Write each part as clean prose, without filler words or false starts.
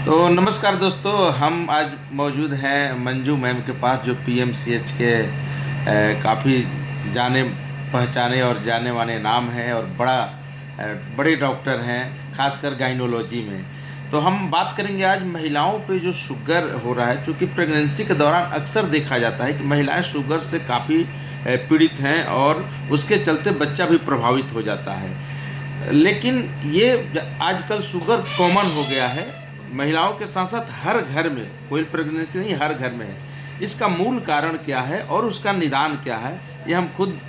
तो नमस्कार दोस्तों, हम आज मौजूद हैं मंजू मैम के पास जो पीएमसीएच के काफ़ी जाने पहचाने और जाने माने नाम हैं और बड़े डॉक्टर हैं, खासकर गाइनोलॉजी में। तो हम बात करेंगे आज महिलाओं पे जो शुगर हो रहा है, क्योंकि प्रेगनेंसी के दौरान अक्सर देखा जाता है कि महिलाएं शुगर से काफ़ी पीड़ित हैं और उसके चलते बच्चा भी प्रभावित हो जाता है। लेकिन ये आजकल शुगर कॉमन हो गया है महिलाओं के साथ साथ हर घर में, कोई प्रेगनेंसी नहीं, हर घर में है। इसका मूल कारण क्या है और उसका निदान क्या है, ये हम खुद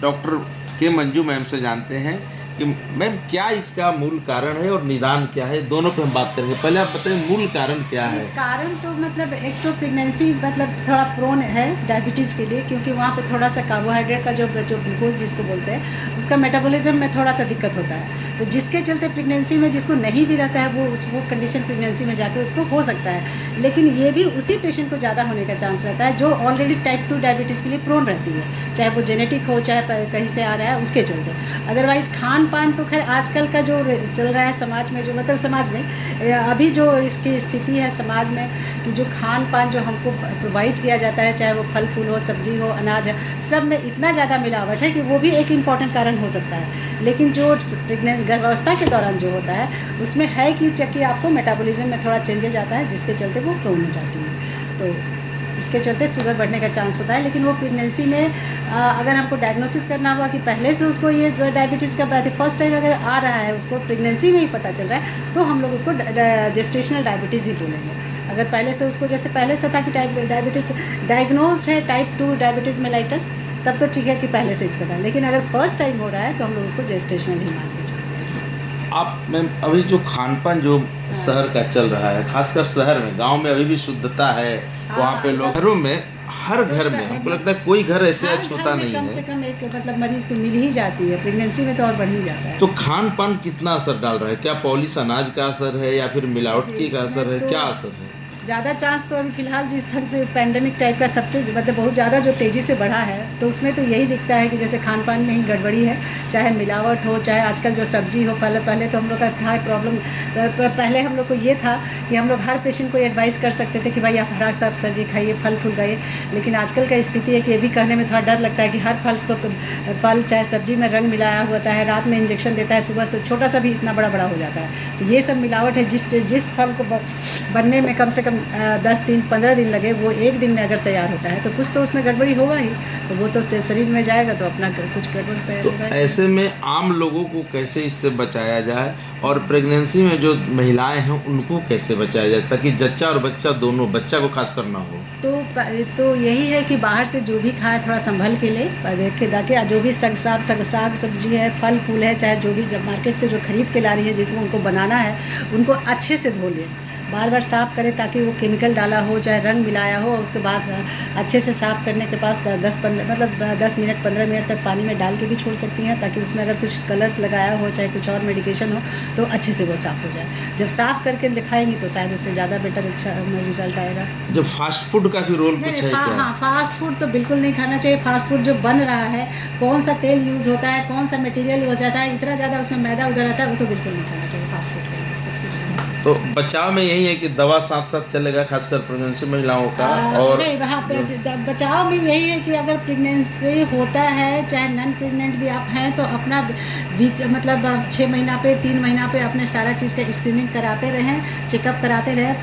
डॉक्टर के मंजू मैम से जानते हैं कि मैम क्या इसका मूल कारण है और निदान क्या है। दोनों पे हम बात करेंगे। पहले आप बताइए मूल कारण क्या है। कारण तो मतलब एक तो प्रेगनेंसी मतलब थोड़ा प्रोन है डायबिटीज़ के लिए, क्योंकि वहाँ पे थोड़ा सा कार्बोहाइड्रेट का जो ग्लूकोज जिसको बोलते हैं उसका मेटाबॉलिज्म में थोड़ा सा दिक्कत होता है। तो जिसके चलते प्रेगनेंसी में जिसको नहीं भी रहता है वो कंडीशन प्रेगनेंसी में जाके उसको हो सकता है। लेकिन ये भी उसी पेशेंट को ज़्यादा होने का चांस रहता है जो ऑलरेडी टाइप 2 डायबिटीज़ के लिए प्रोन रहती है, चाहे वो जेनेटिक हो चाहे कहीं से आ रहा है उसके चलते। अदरवाइज़ खान पान तो खैर आजकल का जो चल रहा है समाज में, जो मतलब समाज नहीं, अभी जो इसकी स्थिति है समाज में कि जो खान पान जो हमको प्रोवाइड किया जाता है, चाहे वो फल फूल हो, सब्जी हो, अनाज है, सब में इतना ज़्यादा मिलावट है कि वो भी एक इम्पॉर्टेंट कारण हो सकता है। लेकिन जो प्रेगनेंसी गर्भावस्था के दौरान जो होता है उसमें है कि आपको मेटाबॉलिज्म में थोड़ा चेंजेज आता है जिसके चलते वो प्रोन हो जाती है। तो इसके चलते शुगर बढ़ने का चांस होता है। लेकिन वो प्रेगनेंसी में अगर हमको डायग्नोसिस करना हुआ कि पहले से उसको ये डायबिटीज़ का फर्स्ट टाइम अगर आ रहा है, उसको प्रेगनेंसी में ही पता चल रहा है, तो हम लोग उसको जेस्टेशनल डायबिटीज़ ही बोलेंगे। अगर पहले से उसको जैसे पहले से था कि डायबिटीज़ डायग्नोस्ड है टाइप 2 डायबिटीज़ मेलाइटस, तब तो ठीक है कि पहले से इसको था। लेकिन अगर फर्स्ट टाइम हो रहा है तो हम लोग उसको जेस्टेशनल ही मान लीजिए। आप मैम अभी जो खान पान जो शहर का चल रहा है, खासकर शहर में, गांव में अभी भी शुद्धता है, वहाँ पे लोग घरों में, हर घर में हमको लगता है कोई घर ऐसे अछूता नहीं कम है। से कम एक मतलब मरीज तो मिल ही जाती है, प्रेगनेंसी में तो और बढ़ ही जाता है। तो खान पान कितना असर डाल रहा है? क्या पॉलिश अनाज का असर है या फिर मिलावटी का असर है, क्या असर है? ज़्यादा चांस तो अभी फ़िलहाल जिस ढंग से पैंडेमिक टाइप का सबसे मतलब बहुत ज़्यादा जो तेज़ी से बढ़ा है, तो उसमें तो यही दिखता है कि जैसे खान पान में ही गड़बड़ी है, चाहे मिलावट हो, चाहे आजकल जो सब्जी हो। पहले तो हम लोग का था प्रॉब्लम, पहले हम लोग को ये था कि हम लोग हर पेशेंट को एडवाइस कर सकते थे कि भाई आप हरा साग सब्जी खाइए, फल फूल खाइए। लेकिन आजकल का स्थिति है कि ये भी कहने में थोड़ा डर लगता है कि हर फल चाहे सब्जी में रंग मिलाया होता है, रात में इंजेक्शन देता है, सुबह से छोटा सा भी इतना बड़ा बड़ा हो जाता है। तो ये सब मिलावट है। जिस फल को बनने में कम से कम 10 दिन 15 दिन लगे, वो एक दिन में अगर तैयार होता है तो कुछ तो उसमें गड़बड़ी होगा ही, तो वो तो शरीर में जाएगा तो अपना कुछ गड़बड़ पैदा होगा। तो ऐसे में आम लोगों को कैसे इससे बचाया जाए और प्रेगनेंसी में जो महिलाएं हैं उनको कैसे बचाया जाए ताकि जच्चा और बच्चा दोनों, बच्चा को खास करना हो? तो यही है कि बाहर से जो भी खाए थोड़ा संभल के ले, देखे ताकि जो भी साग सब्जी है, फल फूल है, चाहे जो भी जब मार्केट से जो खरीद के ला रही है जिसमें उनको बनाना है, उनको अच्छे से धो लें, बार बार साफ़ करें ताकि वो केमिकल डाला हो चाहे रंग मिलाया हो। उसके बाद अच्छे से साफ़ करने के पास 10 मिनट 15 मिनट तक पानी में डाल के भी छोड़ सकती हैं, ताकि उसमें अगर कुछ कलर लगाया हो चाहे कुछ और मेडिकेशन हो तो अच्छे से वो साफ़ हो जाए। जब साफ़ करके दिखाएंगी तो शायद उससे ज़्यादा बेटर अच्छा रिजल्ट आएगा। जब फास्ट फूड का भी रोल कुछ है क्या? हाँ, फास्ट फूड तो बिल्कुल नहीं खाना चाहिए। फास्ट फूड जो बन रहा है, कौन सा तेल यूज़ होता है, कौन सा मटेरियल हो जाता है, इतना ज़्यादा उसमें मैदा उधर रहता है, वो तो बिल्कुल नहीं खाना चाहिए फास्ट फूड का। तो बचाव में यही है कि दवा साथ साथ चलेगा, खासकर प्रेगनेंसी महिलाओं का। और नहीं, वहाँ पे बचाव में यही है कि अगर प्रेगनेंसी होता है, चाहे नॉन प्रेग्नेंट भी आप हैं, तो अपना मतलब 6 महीना पे 3 महीना पे अपने सारा चीज़ का स्क्रीनिंग कराते रहें, चेकअप कराते रहें,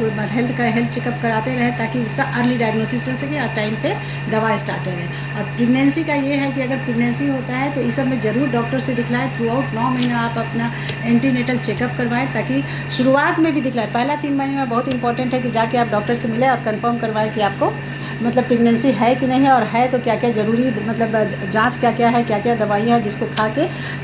हेल्थ चेकअप कराते रहें, ताकि उसका अर्ली डायग्नोसिस हो सके और टाइम पे दवा स्टार्ट करें। और प्रेगनेंसी का ये है कि अगर प्रेगनेंसी होता है तो इस सब में ज़रूर डॉक्टर से दिखलाएं। थ्रू आउट 9 महीना आप अपना एंटीनेटल चेकअप करवाएं, ताकि शुरुआत में भी दिखलाएं। पहला 3 महीने में बहुत इंपॉर्टेंट है कि जाके आप डॉक्टर से मिलें और कंफर्म करवाएं कि आपको मतलब प्रेगनेंसी है कि नहीं है, और है तो क्या क्या ज़रूरी मतलब जांच क्या क्या है, क्या क्या दवाइयाँ हैं जिसको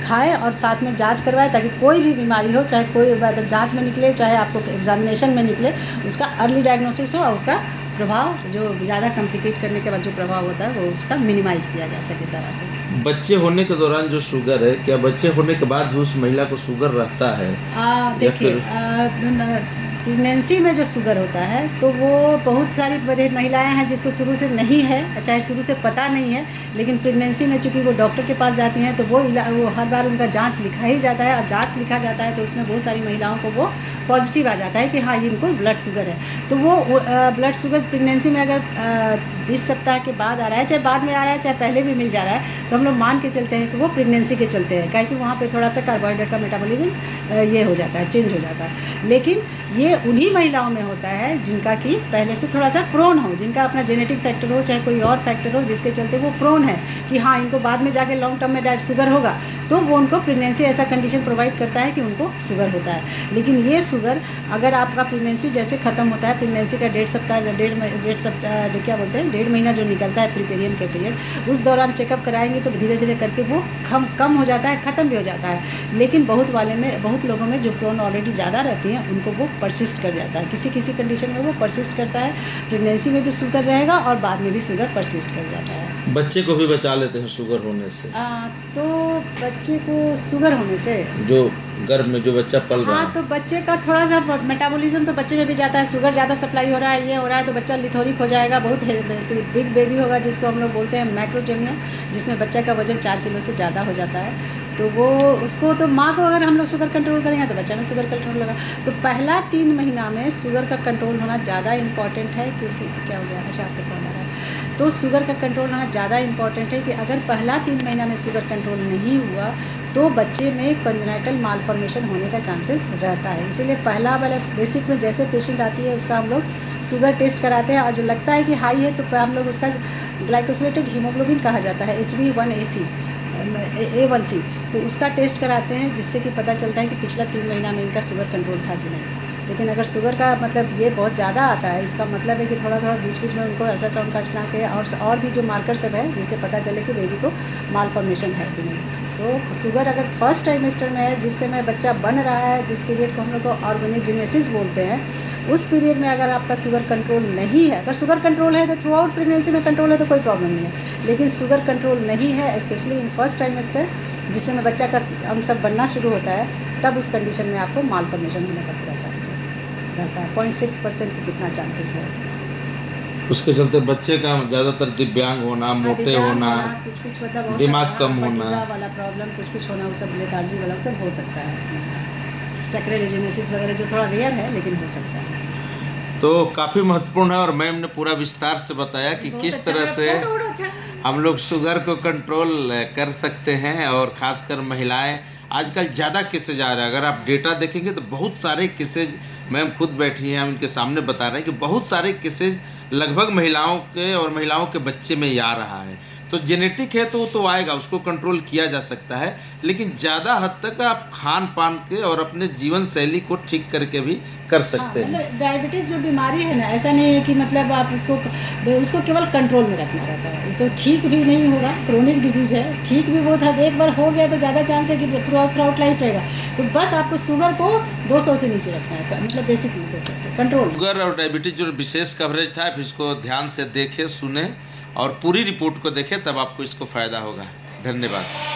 खाएं और साथ में जांच करवाएं, ताकि कोई भी बीमारी हो, चाहे कोई मतलब जांच में निकले चाहे आपको एग्जामिनेशन में निकले, उसका अर्ली डायग्नोसिस हो और उसका प्रभाव जो ज़्यादा कॉम्प्लिकेट करने के बाद जो प्रभाव होता है वो उसका मिनिमाइज़ किया जा सके दवा से। बच्चे होने के दौरान जो शुगर है, क्या बच्चे होने के बाद भी उस महिला को शुगर रहता है? देखिए, प्रेगनेंसी में जो शुगर होता है तो वो बहुत सारी बड़ी महिलाएं हैं जिसको शुरू से नहीं है, चाहे शुरू से पता नहीं है, लेकिन प्रेगनेंसी में चूँकि वो डॉक्टर के पास जाती हैं तो वो हर बार उनका जांच लिखा ही जाता है, और जांच लिखा जाता है तो उसमें बहुत सारी महिलाओं को वो पॉजिटिव आ जाता है कि हाँ इनको ब्लड शुगर है। तो वो ब्लड शुगर प्रेगनेंसी में अगर 20 सप्ताह के बाद आ रहा है, चाहे बाद में आ रहा है चाहे पहले भी मिल जा रहा है, तो हम लोग मान के चलते हैं कि वो प्रेगनेंसी के चलते हैं, क्योंकि वहाँ पे थोड़ा सा कार्बोहाइड्रेट का मेटाबॉलिज्म ये हो जाता है, चेंज हो जाता है। लेकिन ये उन्हीं महिलाओं में होता है जिनका कि पहले से थोड़ा सा प्रोन हो, जिनका अपना जेनेटिक फैक्टर हो चाहे कोई और फैक्टर हो, जिसके चलते वो प्रोन है कि हाँ इनको बाद में जाके लॉन्ग टर्म में डायबिटीज शुगर होगा, तो वो उनको प्रेगनेंसी ऐसा कंडीशन प्रोवाइड करता है कि उनको शुगर होता है। लेकिन ये शुगर अगर आपका प्रेगनेंसी जैसे ख़त्म होता है, प्रेगनेंसी का 1.5 सप्ताह क्या बोलते हैं 1.5 महीना जो निकलता है प्रीपेरियन के पीरियड, उस दौरान चेकअप कराएंगे तो धीरे धीरे करके वो कम हो जाता है, ख़त्म भी हो जाता है। लेकिन बहुत लोगों में जो प्रोन ऑलरेडी ज़्यादा रहती हैं उनको वो परसिस्ट कर जाता है, किसी कंडीशन में वो परसिस्ट करता है, प्रेगनेंसी में भी शुगर रहेगा और बाद में भी शुगर परसिस्ट कर जाता है। बच्चे को भी बचा लेते हैं शुगर होने से? तो बच्चे को शुगर होने से, जो गर्भ में जो बच्चा पल रहा हाँ, है, तो बच्चे का थोड़ा सा मेटाबॉलिज्म तो बच्चे में भी जाता है, शुगर ज़्यादा सप्लाई हो रहा है, ये हो रहा है, तो बच्चा लिथोरिक हो जाएगा, बहुत बिग बेबी होगा, जिसको हम लोग बोलते हैं मैक्रोजेमिया, जिसमें बच्चा का वजन 4 किलो से ज़्यादा हो जाता है। तो वो उसको तो माँ को अगर हम लोग शुगर कंट्रोल करेंगे तो बच्चा में शुगर कंट्रोल होगा। तो पहला 3 महीना में शुगर का कंट्रोल होना ज़्यादा इंपॉर्टेंट है, क्योंकि क्या हो गया, अच्छा आपको कॉल आ रहा है, तो शुगर का कंट्रोल होना ज़्यादा इंपॉर्टेंट है कि अगर पहला 3 महीना में शुगर कंट्रोल नहीं हुआ तो बच्चे में कंजेनिटल मालफॉर्मेशन होने का चांसेस रहता है। इसीलिए पहला वाला बेसिक में जैसे पेशेंट आती है उसका हम लोग शुगर टेस्ट कराते हैं, और जो लगता है कि हाई है तो हम लोग उसका ग्लाइकोसिलेटेड हीमोग्लोबिन कहा जाता है, HbA1c, A1c, तो उसका टेस्ट कराते हैं, जिससे कि पता चलता है कि पिछला 3 महीना में इनका शुगर कंट्रोल था कि नहीं। लेकिन अगर शुगर का मतलब ये बहुत ज़्यादा आता है, इसका मतलब है कि थोड़ा बीच में उनको अल्ट्रासाउंड करना के और भी जो मार्कर सब है जिससे पता चले कि बेबी को मालफॉर्मेशन है कि नहीं। तो शुगर अगर फर्स्ट ट्राइमेस्टर में है, जिस समय बच्चा बन रहा है, जिस पीरियड को हम लोग को ऑर्गेनोजेनेसिस बोलते हैं, उस पीरियड में अगर आपका शुगर कंट्रोल नहीं है, अगर शुगर कंट्रोल है तो थ्रू आउट प्रेगनेंसी में कंट्रोल है तो कोई प्रॉब्लम नहीं है। लेकिन शुगर कंट्रोल नहीं है, स्पेशली इन फर्स्ट ट्राइमेस्टर, जिस समय बच्चा का अंग सब बनना शुरू होता है, तब उस कंडीशन में आपको मालफॉर्मेशन होने का पूरा चांस रहता है। 0.6% की कितना चांसेस है। उसके चलते बच्चे का ज़्यादातर दिव्यांग होना, मोटे होना, कुछ मतलब हो दिमाग सकता है, कम होना, पटिला वाला प्रॉब्लम कुछ होना, वो सब लेथार्जी वाला वो सब हो सकता है इसमें। सैक्रेलोजेनेसिस वगैरह जो थोड़ा रेयर है लेकिन हो सकता है। तो काफ़ी महत्वपूर्ण है, और मैम ने पूरा विस्तार से बताया कि किस तरह से हम लोग शुगर को कंट्रोल कर सकते हैं। और ख़ासकर महिलाएं आजकल ज़्यादा केसेज आ रहा है, अगर आप डेटा देखेंगे तो बहुत सारे केसेज, मैम खुद बैठी हैं, हम इनके सामने बता रहे हैं कि बहुत सारे केसेज लगभग महिलाओं के और महिलाओं के बच्चे में ही आ रहा है। तो जेनेटिक है तो वो तो आएगा, उसको कंट्रोल किया जा सकता है, लेकिन ज़्यादा हद तक आप खान पान के और अपने जीवन शैली को ठीक करके भी कर सकते हैं। मतलब डायबिटीज़ जो बीमारी है ना, ऐसा नहीं है कि मतलब आप उसको केवल कंट्रोल में रखना रहता है, तो ठीक भी नहीं होगा। क्रोनिक डिजीज़ है, ठीक भी वो था, एक बार हो गया तो ज़्यादा चांस है कि थ्रू आउट लाइफ रहेगा। तो बस आपको शुगर को 200 से नीचे रखना है, मतलब बेसिकली 200 से कंट्रोल। शुगर और डायबिटीज़ जो विशेष कवरेज था, आप इसको ध्यान से देखें, सुने और पूरी रिपोर्ट को देखें, तब आपको इसको फ़ायदा होगा। धन्यवाद।